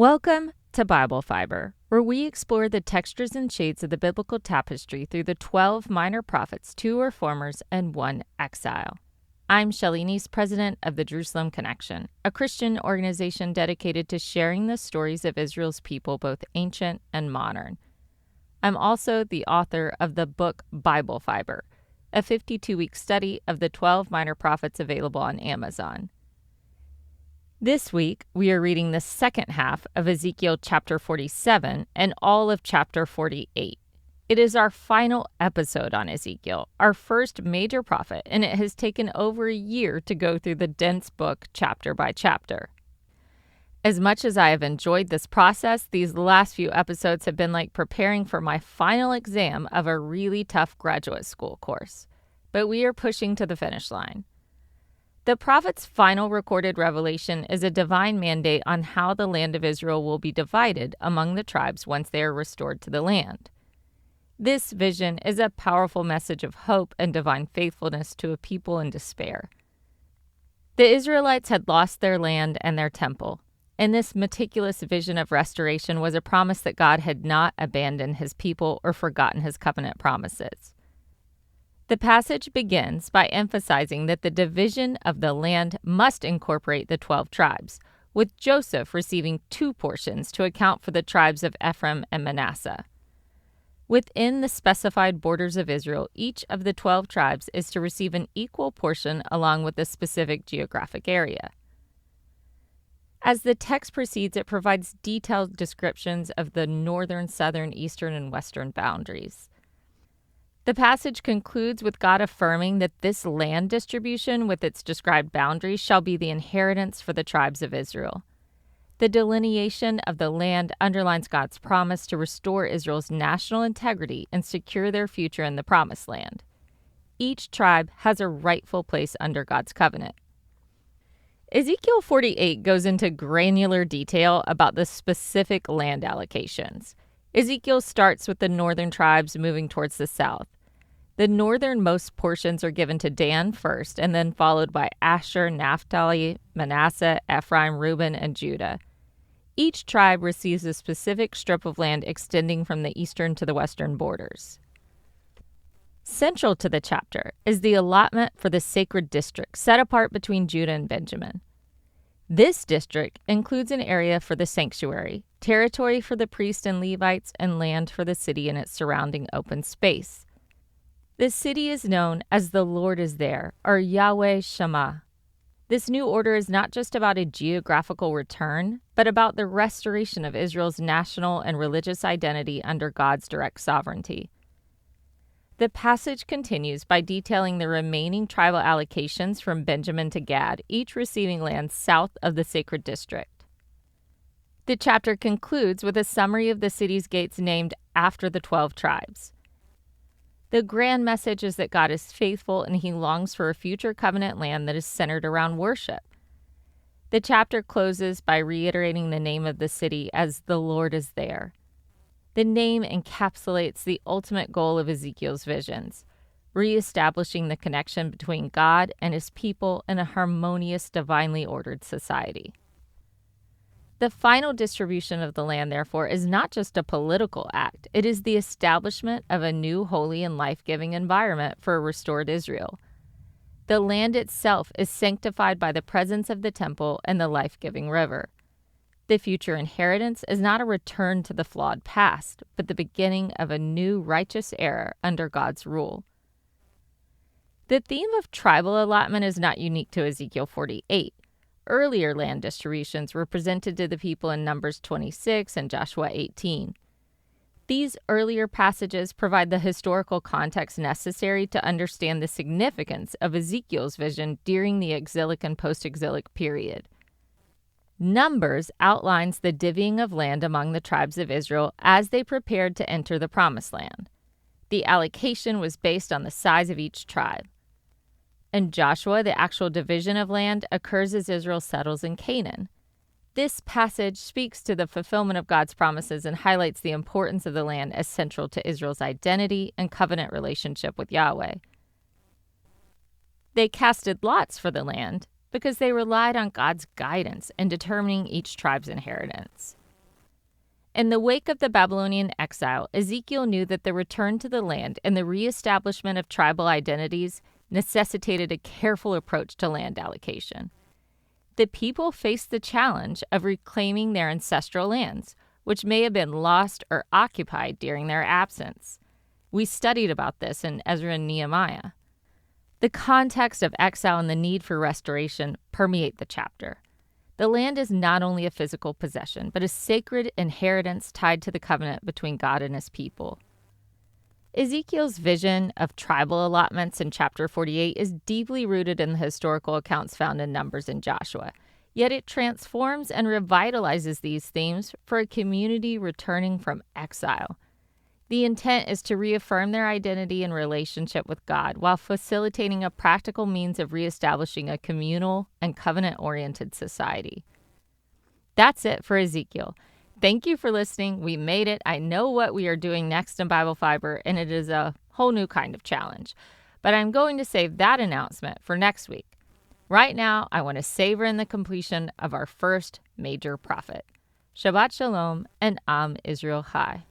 Welcome to Bible Fiber, where we explore the textures and shades of the biblical tapestry through the 12 minor prophets, 2 reformers, and 1 exile. I'm Shelley Neese, president of the Jerusalem Connection, a Christian organization dedicated to sharing the stories of Israel's people, both ancient and modern. I'm also the author of the book Bible Fiber, a 52-week study of the 12 minor prophets available on Amazon. This week, we are reading the second half of Ezekiel chapter 47 and all of chapter 48. It is our final episode on Ezekiel, our first major prophet, and it has taken over a year to go through the dense book chapter by chapter. As much as I have enjoyed this process, these last few episodes have been like preparing for my final exam of a really tough graduate school course. But we are pushing to the finish line. The prophet's final recorded revelation is a divine mandate on how the land of Israel will be divided among the tribes once they are restored to the land. This vision is a powerful message of hope and divine faithfulness to a people in despair. The Israelites had lost their land and their temple, and this meticulous vision of restoration was a promise that God had not abandoned his people or forgotten his covenant promises. The passage begins by emphasizing that the division of the land must incorporate the 12 tribes, with Joseph receiving 2 portions to account for the tribes of Ephraim and Manasseh. Within the specified borders of Israel, each of the 12 tribes is to receive an equal portion along with a specific geographic area. As the text proceeds, it provides detailed descriptions of the northern, southern, eastern, and western boundaries. The passage concludes with God affirming that this land distribution with its described boundaries shall be the inheritance for the tribes of Israel. The delineation of the land underlines God's promise to restore Israel's national integrity and secure their future in the Promised Land. Each tribe has a rightful place under God's covenant. Ezekiel 48 goes into granular detail about the specific land allocations. Ezekiel starts with the northern tribes moving towards the south. The northernmost portions are given to Dan first, and then followed by Asher, Naphtali, Manasseh, Ephraim, Reuben, and Judah. Each tribe receives a specific strip of land extending from the eastern to the western borders. Central to the chapter is the allotment for the sacred district set apart between Judah and Benjamin. This district includes an area for the sanctuary, territory for the priests and Levites, and land for the city and its surrounding open space. The city is known as the Lord is there, or Yahweh Shammah. This new order is not just about a geographical return, but about the restoration of Israel's national and religious identity under God's direct sovereignty. The passage continues by detailing the remaining tribal allocations from Benjamin to Gad, each receiving land south of the sacred district. The chapter concludes with a summary of the city's gates named after the 12 tribes. The grand message is that God is faithful and he longs for a future covenant land that is centered around worship. The chapter closes by reiterating the name of the city as the Lord is there. The name encapsulates the ultimate goal of Ezekiel's visions, reestablishing the connection between God and his people in a harmonious, divinely ordered society. The final distribution of the land, therefore, is not just a political act. It is the establishment of a new, holy, and life-giving environment for a restored Israel. The land itself is sanctified by the presence of the temple and the life-giving river. The future inheritance is not a return to the flawed past, but the beginning of a new righteous era under God's rule. The theme of tribal allotment is not unique to Ezekiel 48. Earlier land distributions were presented to the people in Numbers 26 and Joshua 18. These earlier passages provide the historical context necessary to understand the significance of Ezekiel's vision during the exilic and post-exilic period. Numbers outlines the divvying of land among the tribes of Israel as they prepared to enter the Promised Land. The allocation was based on the size of each tribe. In Joshua, the actual division of land occurs as Israel settles in Canaan. This passage speaks to the fulfillment of God's promises and highlights the importance of the land as central to Israel's identity and covenant relationship with Yahweh. They casted lots for the land because they relied on God's guidance in determining each tribe's inheritance. In the wake of the Babylonian exile, Ezekiel knew that the return to the land and the reestablishment of tribal identities necessitated a careful approach to land allocation. The people faced the challenge of reclaiming their ancestral lands, which may have been lost or occupied during their absence. We studied about this in Ezra and Nehemiah. The context of exile and the need for restoration permeate the chapter. The land is not only a physical possession, but a sacred inheritance tied to the covenant between God and his people. Ezekiel's vision of tribal allotments in chapter 48 is deeply rooted in the historical accounts found in Numbers and Joshua, yet it transforms and revitalizes these themes for a community returning from exile. The intent is to reaffirm their identity and relationship with God while facilitating a practical means of reestablishing a communal and covenant-oriented society. That's it for Ezekiel. Thank you for listening. We made it. I know what we are doing next in Bible Fiber, and it is a whole new kind of challenge. But I'm going to save that announcement for next week. Right now, I want to savor in the completion of our first major prophet. Shabbat Shalom and Am Israel Chai.